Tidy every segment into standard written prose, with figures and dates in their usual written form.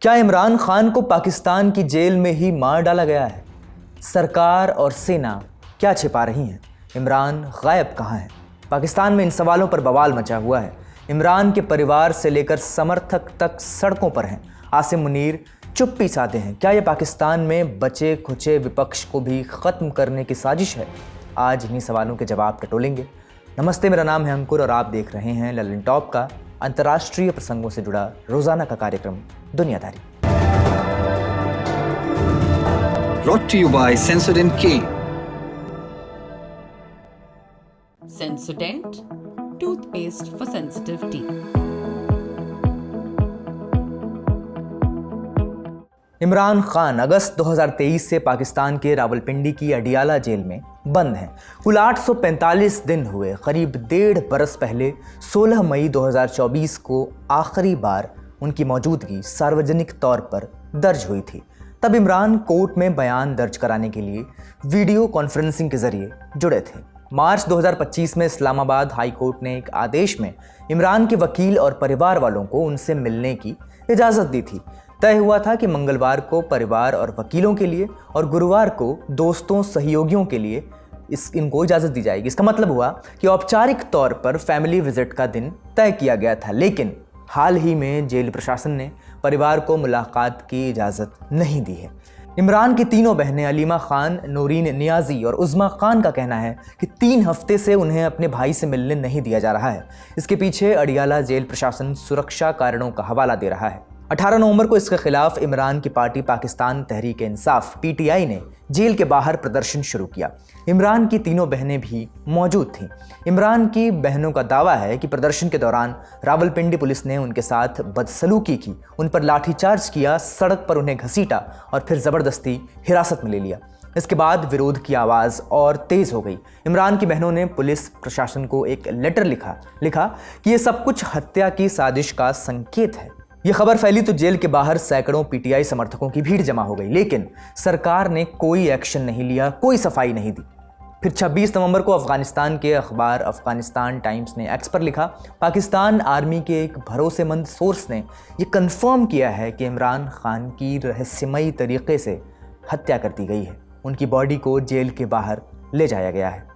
क्या इमरान खान को पाकिस्तान की जेल में ही मार डाला गया है? सरकार और सेना क्या छिपा रही हैं? इमरान गायब कहाँ है? पाकिस्तान में इन सवालों पर बवाल मचा हुआ है। इमरान के परिवार से लेकर समर्थक तक सड़कों पर हैं। आसिम मुनीर चुप्पी साधे हैं। क्या यह पाकिस्तान में बचे खुचे विपक्ष को भी ख़त्म करने की साजिश है? आज इन्हीं सवालों के जवाब टटोलेंगे। नमस्ते, मेरा नाम है अंकुर और आप देख रहे हैं ललन टॉप का अंतर्राष्ट्रीय प्रसंगों से जुड़ा रोजाना का कार्यक्रम दुनियादारी। Brought to you by Sensodyne K. Sensodent, toothpaste for sensitive teeth. Imran Khan अगस्त 2023 से पाकिस्तान के रावलपिंडी की अडियाला जेल में बंद हैं। कुल 845 दिन हुए। करीब 1.5 बरस पहले 16 मई 2024 को आखिरी बार उनकी मौजूदगी सार्वजनिक तौर पर दर्ज हुई थी। तब इमरान कोर्ट में बयान दर्ज कराने के लिए वीडियो कॉन्फ्रेंसिंग के जरिए जुड़े थे। मार्च 2025 में इस्लामाबाद हाई कोर्ट ने एक आदेश में इमरान के वकील और परिवार वालों को उनसे मिलने की इजाज़त दी थी। तय हुआ था कि मंगलवार को परिवार और वकीलों के लिए और गुरुवार को दोस्तों सहयोगियों के लिए इनको इजाज़त दी जाएगी। इसका मतलब हुआ कि औपचारिक तौर पर फैमिली विजिट का दिन तय किया गया था, लेकिन हाल ही में जेल प्रशासन ने परिवार को मुलाकात की इजाज़त नहीं दी है। इमरान की तीनों बहनें अलीमा खान, नूरीन नियाजी और उज़्मा खान का कहना है कि 3 हफ्ते से उन्हें अपने भाई से मिलने नहीं दिया जा रहा है। इसके पीछे अडियाला जेल प्रशासन सुरक्षा कारणों का हवाला दे रहा है। 18 नवंबर को इसके खिलाफ इमरान की पार्टी पाकिस्तान तहरीक इंसाफ पीटीआई ने जेल के बाहर प्रदर्शन शुरू किया। इमरान की तीनों बहनें भी मौजूद थीं। इमरान की बहनों का दावा है कि प्रदर्शन के दौरान रावलपिंडी पुलिस ने उनके साथ बदसलूकी की, उन पर लाठीचार्ज किया, सड़क पर उन्हें घसीटा और फिर ज़बरदस्ती हिरासत में ले लिया। इसके बाद विरोध की आवाज़ और तेज़ हो गई। इमरान की बहनों ने पुलिस प्रशासन को एक लेटर लिखा कि ये सब कुछ हत्या की साजिश का संकेत है। यह खबर फैली तो जेल के बाहर सैकड़ों पीटीआई समर्थकों की भीड़ जमा हो गई, लेकिन सरकार ने कोई एक्शन नहीं लिया, कोई सफाई नहीं दी। फिर 26 नवंबर को अफगानिस्तान के अखबार अफगानिस्तान टाइम्स ने एक्स पर लिखा, पाकिस्तान आर्मी के एक भरोसेमंद सोर्स ने यह कंफर्म किया है कि इमरान खान की रहस्यमयी तरीके से हत्या कर दी गई है। उनकी बॉडी को जेल के बाहर ले जाया गया है।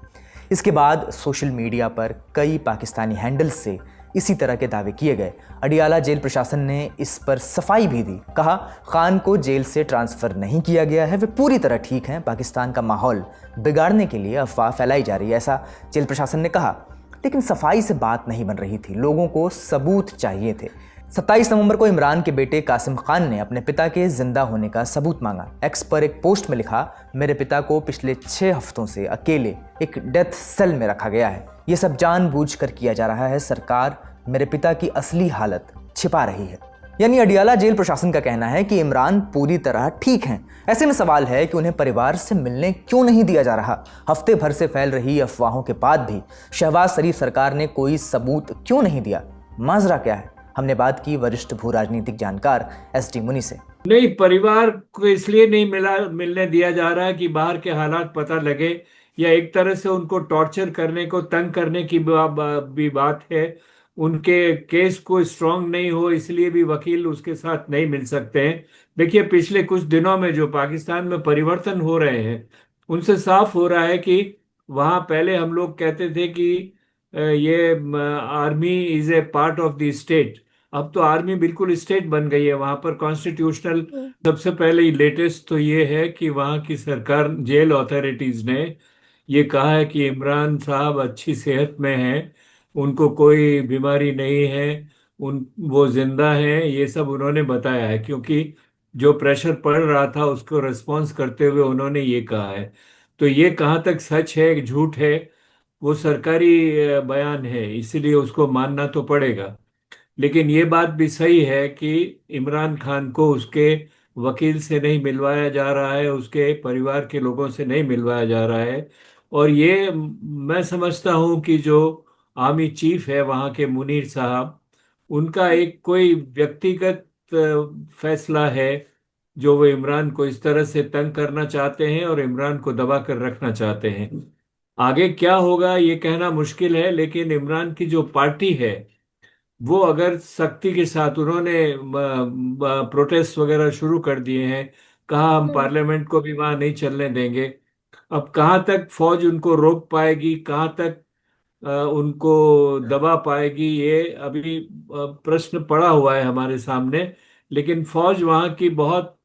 इसके बाद सोशल मीडिया पर कई पाकिस्तानी हैंडल्स से इसी तरह के दावे किए गए। अडियाला जेल प्रशासन ने इस पर सफाई भी दी। कहा, खान को जेल से ट्रांसफ़र नहीं किया गया है, वे पूरी तरह ठीक हैं। पाकिस्तान का माहौल बिगाड़ने के लिए अफवाह फैलाई जा रही है, ऐसा जेल प्रशासन ने कहा। लेकिन सफाई से बात नहीं बन रही थी, लोगों को सबूत चाहिए थे। 27 नवंबर को इमरान के बेटे कासिम खान ने अपने पिता के जिंदा होने का सबूत मांगा। एक्स पर एक पोस्ट में लिखा, मेरे पिता को पिछले 6 हफ्तों से अकेले एक डेथ सेल में रखा गया है। ये सब जानबूझकर किया जा रहा है। सरकार मेरे पिता की असली हालत छिपा रही है। यानी अडियाला जेल प्रशासन का कहना है कि इमरान पूरी तरह ठीक हैं। ऐसे में सवाल है कि उन्हें परिवार से मिलने क्यों नहीं दिया जा रहा? हफ्ते भर से फैल रही अफवाहों के बाद भी शहबाज शरीफ सरकार ने कोई सबूत क्यों नहीं दिया? माजरा क्या है? हमने बात की वरिष्ठ भू राजनीतिक जानकार एसडी मुनी से। नहीं, परिवार को इसलिए नहीं मिलने दिया जा रहा है कि बाहर के हालात पता लगे, या एक तरह से उनको टॉर्चर करने को, तंग करने की भी बात है। उनके केस को स्ट्रांग नहीं हो, इसलिए भी वकील उसके साथ नहीं मिल सकते हैं। देखिए, पिछले कुछ दिनों में जो पाकिस्तान में परिवर्तन हो रहे हैं उनसे साफ हो रहा है कि वहाँ पहले हम लोग कहते थे कि ये army is a part of the state. अब तो आर्मी बिल्कुल स्टेट बन गई है वहां पर। कॉन्स्टिट्यूशनल सबसे पहले लेटेस्ट तो ये है कि वहां की सरकार, जेल अथॉरिटीज ने ये कहा है कि इमरान साहब अच्छी सेहत में हैं, उनको कोई बीमारी नहीं है, वो जिंदा हैं। ये सब उन्होंने बताया है, क्योंकि जो प्रेशर पड़ रहा था उसको रिस्पॉन्स करते हुए उन्होंने ये कहा है। तो ये कहाँ तक सच है झूठ है, वो सरकारी बयान है, इसीलिए उसको मानना तो पड़ेगा। लेकिन ये बात भी सही है कि इमरान खान को उसके वकील से नहीं मिलवाया जा रहा है, उसके परिवार के लोगों से नहीं मिलवाया जा रहा है। और ये मैं समझता हूँ कि जो आर्मी चीफ है वहाँ के मुनीर साहब, उनका एक कोई व्यक्तिगत फैसला है जो वो इमरान को इस तरह से तंग करना चाहते हैं और इमरान को दबा कर रखना चाहते हैं। आगे क्या होगा ये कहना मुश्किल है, लेकिन इमरान की जो पार्टी है वो अगर सख्ती के साथ उन्होंने प्रोटेस्ट वगैरह शुरू कर दिए हैं, कहा हम पार्लियामेंट को भी वहां नहीं चलने देंगे। अब कहाँ तक फौज उनको रोक पाएगी, कहाँ तक उनको दबा पाएगी, ये अभी प्रश्न पड़ा हुआ है हमारे सामने। लेकिन फौज वहाँ की बहुत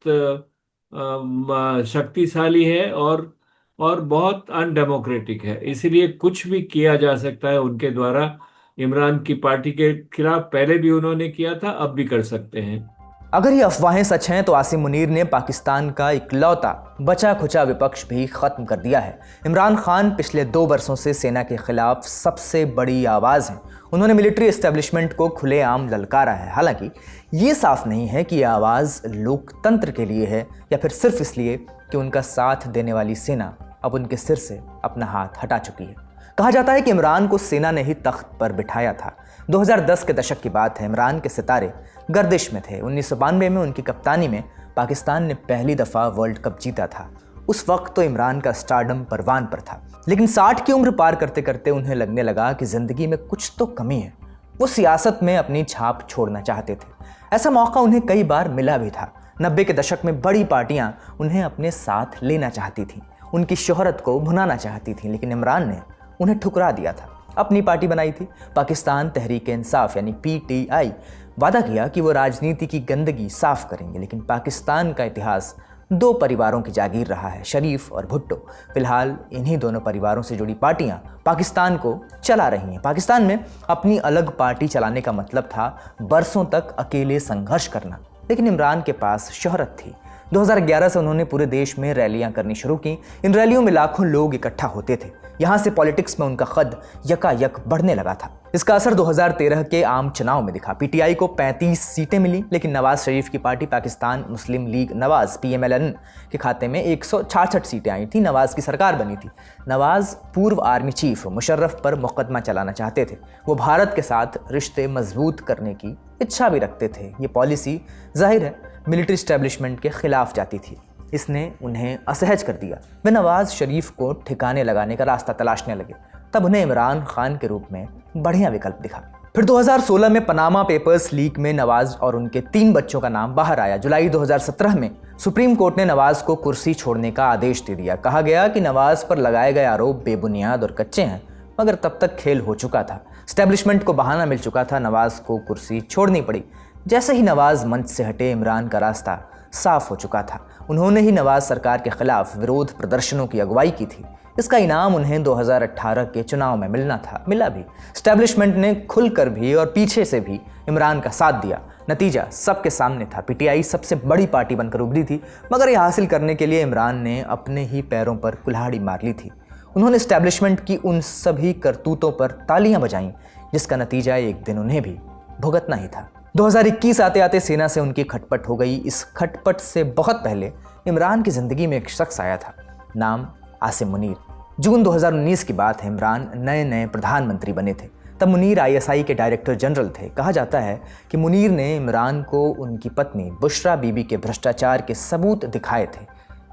शक्तिशाली है और बहुत अनडेमोक्रेटिक है, इसीलिए कुछ भी किया जा सकता है उनके द्वारा। इमरान की पार्टी के खिलाफ पहले भी उन्होंने किया था, अब भी कर सकते हैं। अगर ये अफवाहें सच हैं तो आसिम मुनीर ने पाकिस्तान का इकलौता बचा खुचा विपक्ष भी खत्म कर दिया है। इमरान खान पिछले 2 बरसों से सेना के खिलाफ सबसे बड़ी आवाज़ हैं। उन्होंने मिलिट्री एस्टेब्लिशमेंट को खुलेआम ललकारा है। हालांकि ये साफ नहीं है कि यह आवाज़ लोकतंत्र के लिए है या फिर सिर्फ इसलिए कि उनका साथ देने वाली सेना अब उनके सिर से अपना हाथ हटा चुकी है। कहा जाता है कि इमरान को सेना ने ही तख्त पर बिठाया था। 2010 के दशक की बात है। इमरान के सितारे गर्दिश में थे। 1992 में उनकी कप्तानी में पाकिस्तान ने पहली दफ़ा वर्ल्ड कप जीता था। उस वक्त तो इमरान का स्टारडम परवान पर था, लेकिन 60 की उम्र पार करते करते उन्हें लगने लगा कि ज़िंदगी में कुछ तो कमी है। वो सियासत में अपनी छाप छोड़ना चाहते थे। ऐसा मौका उन्हें कई बार मिला भी था। 90 के दशक में बड़ी पार्टियां उन्हें अपने साथ लेना चाहती थीं, उनकी शोहरत को भुनाना चाहती थीं, लेकिन इमरान ने उन्हें ठुकरा दिया था। अपनी पार्टी बनाई थी, पाकिस्तान तहरीक इंसाफ यानी PTI। वादा किया कि वो राजनीति की गंदगी साफ करेंगे, लेकिन पाकिस्तान का इतिहास 2 परिवारों की जागीर रहा है, शरीफ और भुट्टो। फिलहाल इन्हीं दोनों परिवारों से जुड़ी पार्टियां पाकिस्तान को चला रही हैं। पाकिस्तान में अपनी अलग पार्टी चलाने का मतलब था बरसों तक अकेले संघर्ष करना, लेकिन इमरान के पास शोहरत थी। 2011 से उन्होंने पूरे देश में रैलियां करनी शुरू की। इन रैलियों में लाखों लोग इकट्ठा होते थे। यहाँ से पॉलिटिक्स में उनका कद यकायक बढ़ने लगा था। इसका असर 2013 के आम चुनाव में दिखा। PTI को 35 सीटें मिली, लेकिन नवाज शरीफ की पार्टी पाकिस्तान मुस्लिम लीग नवाज PMLN के खाते में 166 सीटें आई थी। नवाज की सरकार बनी थी। नवाज पूर्व आर्मी चीफ मुशर्रफ पर मुकदमा चलाना चाहते थे। वो भारत के साथ रिश्ते मजबूत करने की इच्छा भी रखते थे। ये पॉलिसी जाहिर है मिलिट्री एस्टेब्लिशमेंट के खिलाफ जाती थी। इसने उन्हें असहज कर दिया। वे नवाज शरीफ को ठिकाने लगाने का रास्ता तलाशने लगे। तब उन्हें इमरान खान के रूप में बढ़िया विकल्प दिखा। फिर 2016 में पनामा पेपर्स लीक में नवाज और उनके 3 बच्चों का नाम बाहर आया। जुलाई 2017 में सुप्रीम कोर्ट ने नवाज को कुर्सी छोड़ने का आदेश दे दिया। कहा गया कि नवाज पर लगाए गए आरोप बेबुनियाद और कच्चे हैं, मगर तब तक खेल हो चुका था। एस्टेब्लिशमेंट को बहाना मिल चुका था। नवाज को कुर्सी छोड़नी पड़ी। जैसे ही नवाज मंच से हटे, इमरान का रास्ता साफ हो चुका था। उन्होंने ही नवाज सरकार के खिलाफ विरोध प्रदर्शनों की अगुवाई की थी। इसका इनाम उन्हें 2018 के चुनाव में मिलना था, मिला भी। एस्टेब्लिशमेंट ने खुलकर भी और पीछे से भी इमरान का साथ दिया। नतीजा सबके सामने था। PTI सबसे बड़ी पार्टी बनकर उभरी थी, मगर यह हासिल करने के लिए इमरान ने अपने ही पैरों पर कुल्हाड़ी मार ली थी। उन्होंने एस्टेब्लिशमेंट की उन सभी करतूतों पर तालियां बजाईं जिसका नतीजा एक दिन उन्हें भी भुगतना ही था। 2021 आते आते सेना से उनकी खटपट हो गई। इस खटपट से बहुत पहले इमरान की ज़िंदगी में एक शख्स आया था, नाम आसिम मुनीर। जून 2019 की बात है। इमरान नए प्रधानमंत्री बने थे। तब मुनीर ISI के डायरेक्टर जनरल थे। कहा जाता है कि मुनीर ने इमरान को उनकी पत्नी बुशरा बीबी के भ्रष्टाचार के सबूत दिखाए थे।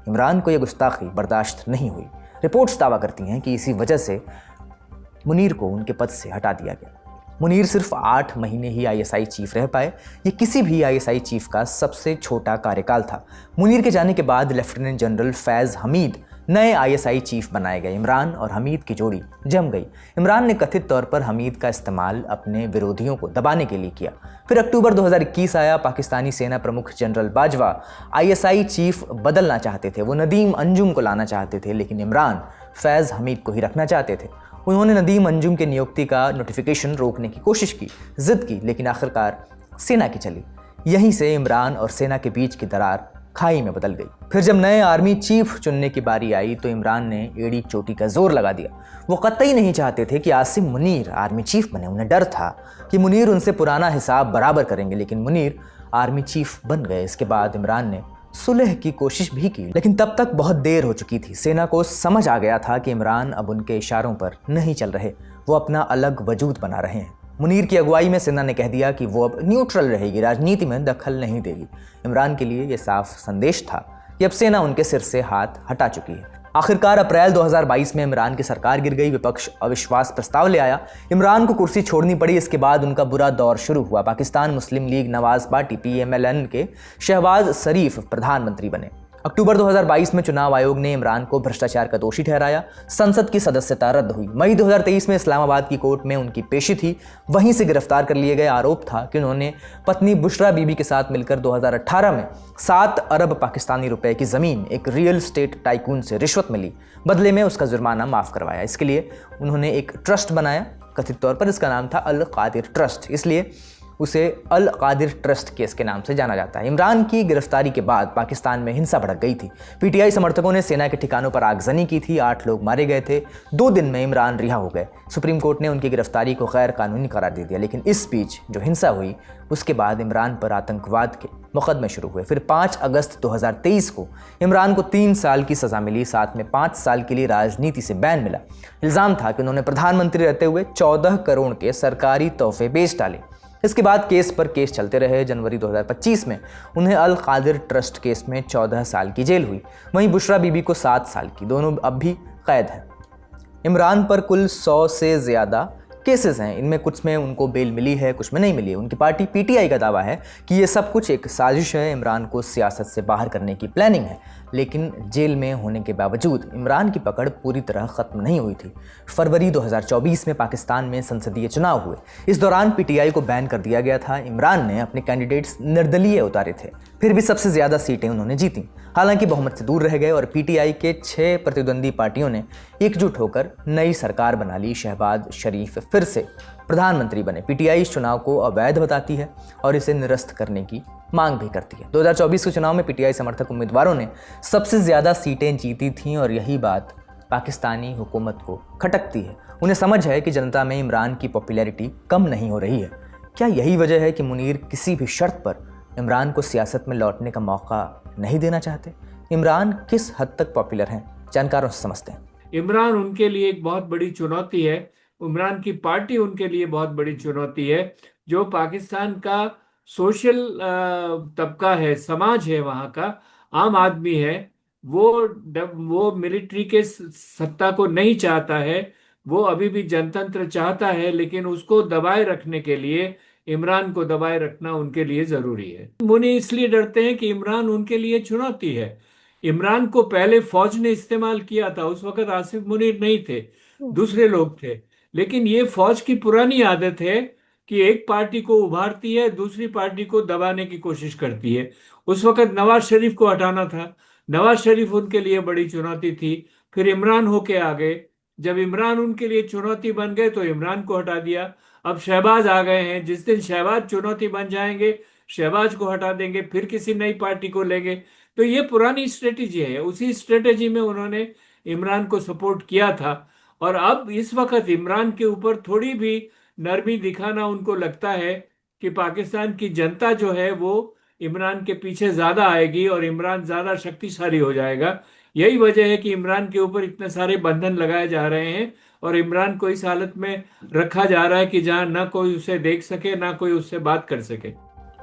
इमरान को यह गुस्ताखी बर्दाश्त नहीं हुई। रिपोर्ट्स दावा करती हैं कि इसी वजह से मुनीर को उनके पद से हटा दिया गया। मुनीर सिर्फ 8 महीने ही ISI चीफ रह पाए। ये किसी भी ISI चीफ का सबसे छोटा कार्यकाल था। मुनीर के जाने के बाद लेफ्टिनेंट जनरल फैज़ हमीद नए ISI चीफ बनाए गए। इमरान और हमीद की जोड़ी जम गई। इमरान ने कथित तौर पर हमीद का इस्तेमाल अपने विरोधियों को दबाने के लिए किया। फिर अक्टूबर 2021 आया। पाकिस्तानी सेना प्रमुख जनरल बाजवा ISI चीफ बदलना चाहते थे। वो नदीम अंजुम को लाना चाहते थे, लेकिन इमरान फैज़ हमीद को ही रखना चाहते थे। उन्होंने नदीम अंजुम के नियुक्ति का नोटिफिकेशन रोकने की कोशिश की, जिद की, लेकिन आखिरकार सेना की चली। यहीं से इमरान और सेना के बीच की दरार खाई में बदल गई। फिर जब नए आर्मी चीफ चुनने की बारी आई तो इमरान ने एड़ी चोटी का जोर लगा दिया। वो कतई नहीं चाहते थे कि आसिम मुनीर आर्मी चीफ बने। उन्हें डर था कि मुनीर उनसे पुराना हिसाब बराबर करेंगे, लेकिन मुनीर आर्मी चीफ बन गए। इसके बाद इमरान ने सुलह की कोशिश भी की, लेकिन तब तक बहुत देर हो चुकी थी। सेना को समझ आ गया था कि इमरान अब उनके इशारों पर नहीं चल रहे, वो अपना अलग वजूद बना रहे हैं। मुनीर की अगुवाई में सेना ने कह दिया कि वो अब न्यूट्रल रहेगी, राजनीति में दखल नहीं देगी। इमरान के लिए ये साफ संदेश था कि अब सेना उनके सिर से हाथ हटा चुकी है। आखिरकार अप्रैल 2022 में इमरान की सरकार गिर गई, विपक्ष अविश्वास प्रस्ताव ले आया, इमरान को कुर्सी छोड़नी पड़ी। इसके बाद उनका बुरा दौर शुरू हुआ। पाकिस्तान मुस्लिम लीग नवाज पार्टी PMLN के शहबाज शरीफ प्रधानमंत्री बने। अक्टूबर 2022 में चुनाव आयोग ने इमरान को भ्रष्टाचार का दोषी ठहराया। संसद की सदस्यता रद्द हुई। मई 2023 में इस्लामाबाद की कोर्ट में उनकी पेशी थी, वहीं से गिरफ्तार कर लिए गए। आरोप था कि उन्होंने पत्नी बुशरा बीबी के साथ मिलकर 2018 में 7 अरब पाकिस्तानी रुपए की ज़मीन एक रियल स्टेट टाइकून से रिश्वत में ली, बदले में उसका जुर्माना माफ़ करवाया। इसके लिए उन्होंने एक ट्रस्ट बनाया, कथित तौर पर इसका नाम था अल कादिर ट्रस्ट, इसलिए उसे अल कादिर ट्रस्ट केस के नाम से जाना जाता है। इमरान की गिरफ्तारी के बाद पाकिस्तान में हिंसा भड़क गई थी। PTI समर्थकों ने सेना के ठिकानों पर आगजनी की थी, 8 लोग मारे गए थे। 2 दिन में इमरान रिहा हो गए। सुप्रीम कोर्ट ने उनकी गिरफ्तारी को गैर कानूनी करार दे दिया। लेकिन इस बीच जो हिंसा हुई उसके बाद इमरान पर आतंकवाद के मुकदमे शुरू हुए। फिर 5 अगस्त 2023 को इमरान को 3 साल की सज़ा मिली, साथ में 5 साल के लिए राजनीति से बैन मिला। इल्ज़ाम था कि उन्होंने प्रधानमंत्री रहते हुए 14 करोड़ के सरकारी तोहफे बेच डाले। इसके बाद केस पर केस चलते रहे। जनवरी 2025 में उन्हें अल कादिर ट्रस्ट केस में 14 साल की जेल हुई। वहीं बुशरा बीबी को 7 साल की, दोनों अब भी कैद हैं। इमरान पर कुल 100 से ज़्यादा केसेस हैं। इनमें कुछ में उनको बेल मिली है, कुछ में नहीं मिली है। उनकी पार्टी PTI का दावा है कि ये सब कुछ एक साजिश है, इमरान को सियासत से बाहर करने की प्लानिंग है। लेकिन जेल में होने के बावजूद इमरान की पकड़ पूरी तरह ख़त्म नहीं हुई थी। फरवरी 2024 में पाकिस्तान में संसदीय चुनाव हुए। इस दौरान PTI को बैन कर दिया गया था। इमरान ने अपने कैंडिडेट्स निर्दलीय उतारे थे, फिर भी सबसे ज़्यादा सीटें उन्होंने जीती। हालांकि बहुमत से दूर रह गए और PTI के 6 प्रतिद्वंदी पार्टियों ने एकजुट होकर नई सरकार बना ली। शहबाज शरीफ फिर से प्रधानमंत्री बने। PTI इस चुनाव को अवैध बताती है और इसे निरस्त करने की मांग भी करती है। 2024 के चुनाव में PTI समर्थक उम्मीदवारों ने सबसे ज़्यादा सीटें जीती थीं और यही बात पाकिस्तानी हुकूमत को खटकती है। उन्हें समझ है कि जनता में इमरान की पॉपुलैरिटी कम नहीं हो रही है। क्या यही वजह है कि मुनीर किसी भी शर्त पर इमरान को सियासत में लौटने का मौका नहीं देना चाहते? इमरान किस हद तक पॉपुलर हैं, जानकारों से समझते हैं। इमरान उनके लिए एक बहुत बड़ी चुनौती है। इमरान की पार्टी उनके लिए बहुत बड़ी चुनौती है। जो पाकिस्तान का सोशल तबका है, समाज है, वहाँ का आम आदमी है, वो मिलिट्री के सत्ता को नहीं चाहता है। वो अभी भी जनतंत्र चाहता है, लेकिन उसको दबाए रखने के लिए इमरान को दबाए रखना उनके लिए जरूरी है। मुनी इसलिए डरते हैं कि इमरान उनके लिए चुनौती है। इमरान को पहले फौज ने इस्तेमाल किया था, उस वक्त आसिफ मुनीर नहीं थे, दूसरे लोग थे। लेकिन ये फौज की पुरानी आदत है कि एक पार्टी को उभारती है, दूसरी पार्टी को दबाने की कोशिश करती है। उस वक्त नवाज शरीफ को हटाना था। नवाज शरीफ उनके लिए बड़ी चुनौती थी। फिर इमरान होके आ गए। जब इमरान उनके लिए चुनौती बन गए तो इमरान को हटा दिया। अब शहबाज आ गए हैं। जिस दिन शहबाज चुनौती बन जाएंगे, शहबाज को हटा देंगे, फिर किसी नई पार्टी को लेंगे। तो ये पुरानी स्ट्रेटेजी है। उसी स्ट्रेटेजी में उन्होंने इमरान को सपोर्ट किया था। और अब इस वक्त इमरान के ऊपर थोड़ी भी नरमी दिखाना उनको लगता है कि पाकिस्तान की जनता जो है वो इमरान के पीछे ज्यादा आएगी और इमरान ज्यादा शक्तिशाली हो जाएगा। यही वजह है कि इमरान के ऊपर इतने सारे बंधन लगाए जा रहे हैं और इमरान को इस हालत में रखा जा रहा है कि जहां ना कोई उसे देख सके, ना कोई उससे बात कर सके।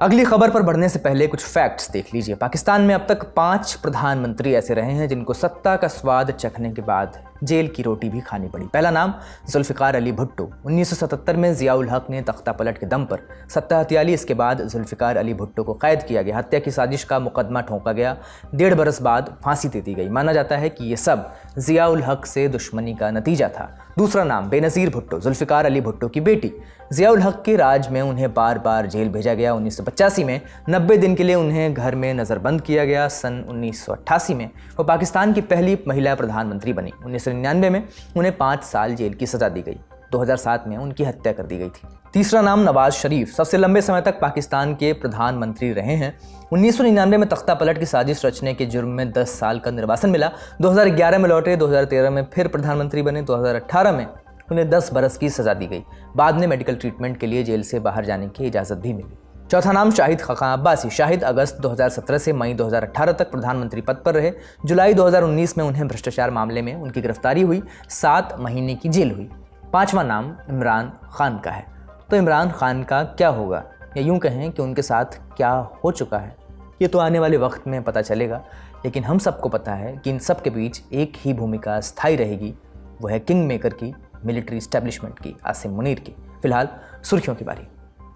अगली खबर पर बढ़ने से पहले कुछ फैक्ट्स देख लीजिए। पाकिस्तान में अब तक 5 प्रधानमंत्री ऐसे रहे हैं जिनको सत्ता का स्वाद चखने के बाद जेल की रोटी भी खानी पड़ी। पहला नाम जुल्फ़िकार अली भुट्टो। 1977 में ज़ियाउल हक ने तख्ता पलट के दम पर सत्ता हथिया ली। इसके बाद जुल्फ़िकार अली भुट्टो को कैद किया गया। हत्या की साजिश का मुकदमा ठोंका गया। 1.5 बरस बाद फांसी दे दी गई। माना जाता है कि ये सब ज़ियाउल हक से दुश्मनी का नतीजा था। दूसरा नाम बेनज़ीर भुट्टो। जुल्फ़िकार अली भुट्टो की बेटी। ज़ियाउल हक के राज में उन्हें बार बार जेल भेजा गया। 1985 में 90 दिन के लिए उन्हें घर में नज़रबंद किया गया। सन 1988 में वो पाकिस्तान की पहली महिला प्रधानमंत्री बनी। 1999 में उन्हें 5 साल जेल की सज़ा दी गई। 2007 में उनकी हत्या कर दी गई थी। तीसरा नाम नवाज शरीफ। सबसे लंबे समय तक पाकिस्तान के प्रधानमंत्री रहे हैं। 1999 में तख्ता पलट की साजिश रचने के जुर्म में 10 साल का निर्वासन मिला। 2011 में लौटे। 2013 में फिर प्रधानमंत्री बने। 2018 में उन्हें 10 बरस की सज़ा दी गई। बाद में मेडिकल ट्रीटमेंट के लिए जेल से बाहर जाने की इजाज़त भी मिली। चौथा नाम शाहिद खकान अब्बासी। शाहिद अगस्त 2017 से मई 2018 तक प्रधानमंत्री पद पर रहे। जुलाई 2019 में उन्हें भ्रष्टाचार मामले में उनकी गिरफ्तारी हुई। 7 महीने की जेल हुई। पांचवा नाम इमरान खान का है। तो इमरान खान का क्या होगा, या यूं कहें कि उनके साथ क्या हो चुका है, ये तो आने वाले वक्त में पता चलेगा, लेकिन हम सबको पता है कि इन सब के बीच एक ही भूमिका स्थायी रहेगी, वो है किंग मेकर की, मिलिट्री इस्टेब्लिशमेंट की, आसिम मुनीर की। फिलहाल सुर्खियों की बारी।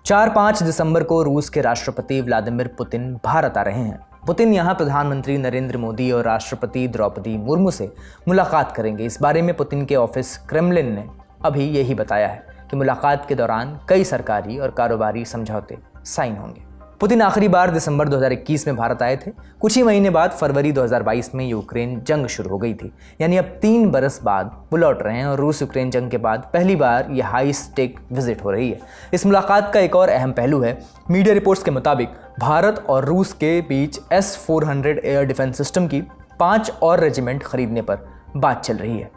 4-5 दिसंबर को रूस के राष्ट्रपति व्लादिमीर पुतिन भारत आ रहे हैं। पुतिन यहाँ प्रधानमंत्री नरेंद्र मोदी और राष्ट्रपति द्रौपदी मुर्मू से मुलाकात करेंगे। इस बारे में पुतिन के ऑफिस क्रेमलिन ने अभी यही बताया है कि मुलाकात के दौरान कई सरकारी और कारोबारी समझौते साइन होंगे। पुतिन आखिरी बार दिसंबर 2021 में भारत आए थे। कुछ ही महीने बाद फरवरी 2022 में यूक्रेन जंग शुरू हो गई थी, यानी अब 3 बरस बाद वो लौट रहे हैं और रूस यूक्रेन जंग के बाद पहली बार ये हाई स्टेक विजिट हो रही है। इस मुलाकात का एक और अहम पहलू है, मीडिया रिपोर्ट्स के मुताबिक भारत और रूस के बीच S-400 एयर डिफेंस सिस्टम की 5 और रेजिमेंट खरीदने पर बात चल रही है।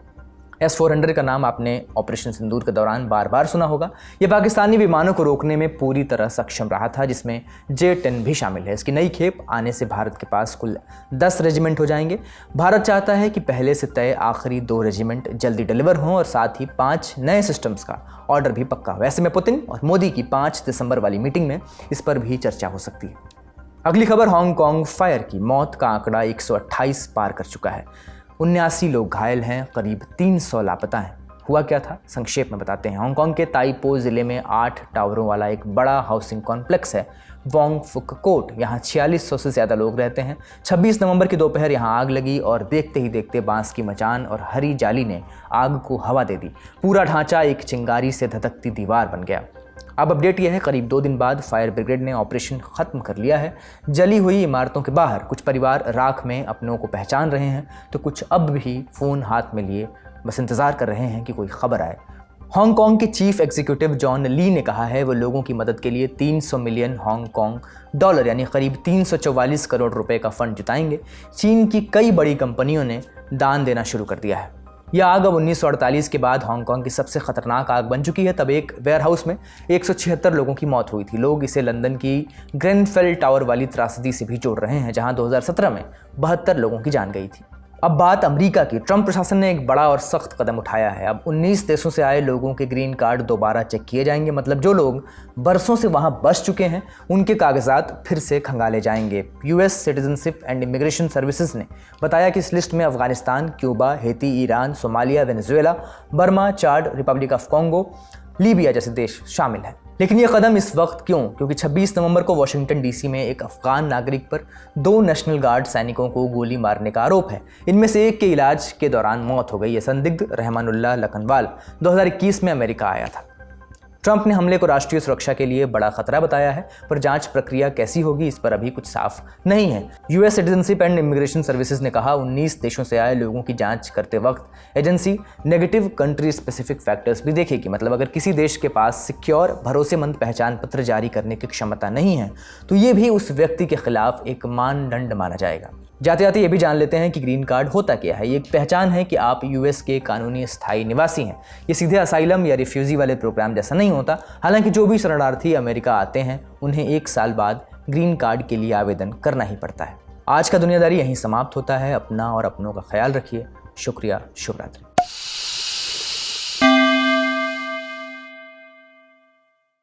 S-400 का नाम आपने ऑपरेशन सिंदूर के दौरान बार बार सुना होगा। यह पाकिस्तानी विमानों को रोकने में पूरी तरह सक्षम रहा था, जिसमें J-10 भी शामिल है। इसकी नई खेप आने से भारत के पास कुल 10 रेजिमेंट हो जाएंगे। भारत चाहता है कि पहले से तय आखिरी 2 रेजिमेंट जल्दी डिलीवर हों और साथ ही 5 नए सिस्टम्स का ऑर्डर भी पक्का हो। ऐसे में पुतिन और मोदी की 5 दिसंबर वाली मीटिंग में इस पर भी चर्चा हो सकती है। अगली खबर, हांगकांग फायर की। मौत का आंकड़ा 128 पार कर चुका है। 79 लोग घायल हैं, करीब 300 लापता हैं। हुआ क्या था, संक्षेप में बताते हैं। हांगकांग के ताइपो ज़िले में 8 टावरों वाला एक बड़ा हाउसिंग कॉम्प्लेक्स है, वोंग फुक कोट। यहाँ 4600 से ज़्यादा लोग रहते हैं। 26 नवंबर की दोपहर यहाँ आग लगी और देखते ही देखते बांस की मचान और हरी जाली ने आग को हवा दे दी। पूरा ढांचा एक चिंगारी से धधकती दीवार बन गया। अब अपडेट यह है, करीब 2 दिन बाद फायर ब्रिगेड ने ऑपरेशन खत्म कर लिया है। जली हुई इमारतों के बाहर कुछ परिवार राख में अपनों को पहचान रहे हैं, तो कुछ अब भी फ़ोन हाथ में लिए बस इंतज़ार कर रहे हैं कि कोई खबर आए। हांगकांग के चीफ एग्जीक्यूटिव जॉन ली ने कहा है वो लोगों की मदद के लिए 300 मिलियन हांगकांग डॉलर यानी करीब 344 करोड़ रुपए का फंड जुटाएंगे। चीन की कई बड़ी कंपनियों ने दान देना शुरू कर दिया है। यह आग अब 1948 के बाद हांगकांग की सबसे खतरनाक आग बन चुकी है। तब एक वेयरहाउस में 176 लोगों की मौत हुई थी। लोग इसे लंदन की ग्रेनफेल टावर वाली त्रासदी से भी जोड़ रहे हैं, जहां 2017 में 72 लोगों की जान गई थी। अब बात अमेरिका की। ट्रंप प्रशासन ने एक बड़ा और सख्त कदम उठाया है। अब 19 देशों से आए लोगों के ग्रीन कार्ड दोबारा चेक किए जाएंगे। मतलब जो लोग बरसों से वहां बस चुके हैं, उनके कागजात फिर से खंगाले जाएंगे। US citizenship and immigration services ने बताया कि इस लिस्ट में Afghanistan, Cuba, Haiti, Iran, Somalia, Venezuela, Burma, Chad, Republic of Congo, Libya जैसे देश शामिल हैं। लेकिन यह कदम इस वक्त क्यों? क्योंकि 26 नवंबर को वाशिंगटन DC में एक अफगान नागरिक पर 2 नेशनल गार्ड सैनिकों को गोली मारने का आरोप है। इनमें से एक के इलाज के दौरान मौत हो गई। यह संदिग्ध रहमानुल्लाह लखनवाल 2021 में अमेरिका आया था। ट्रंप ने हमले को राष्ट्रीय सुरक्षा के लिए बड़ा खतरा बताया है, पर जांच प्रक्रिया कैसी होगी इस पर अभी कुछ साफ नहीं है। US citizenship and immigration services ने कहा 19 देशों से आए लोगों की जांच करते वक्त agency negative country specific factors भी देखेगी। मतलब अगर किसी देश के पास सिक्योर भरोसेमंद पहचान पत्र जारी करने की क्षमता नहीं है, तो ये भी उस व्यक्ति के खिलाफ एक मानदंड माना जाएगा। जाते जाते ये भी जान लेते हैं कि ग्रीन कार्ड होता क्या है। ये एक पहचान है कि आप US के कानूनी स्थायी निवासी हैं। ये सीधे असाइलम या रिफ्यूजी वाले प्रोग्राम जैसा नहीं होता। हालांकि जो भी शरणार्थी अमेरिका आते हैं, उन्हें 1 साल बाद ग्रीन कार्ड के लिए आवेदन करना ही पड़ता है। आज का दुनियादारी यहीं समाप्त होता है। अपना और अपनों का ख्याल रखिए। शुक्रिया, शुभ रात्रि।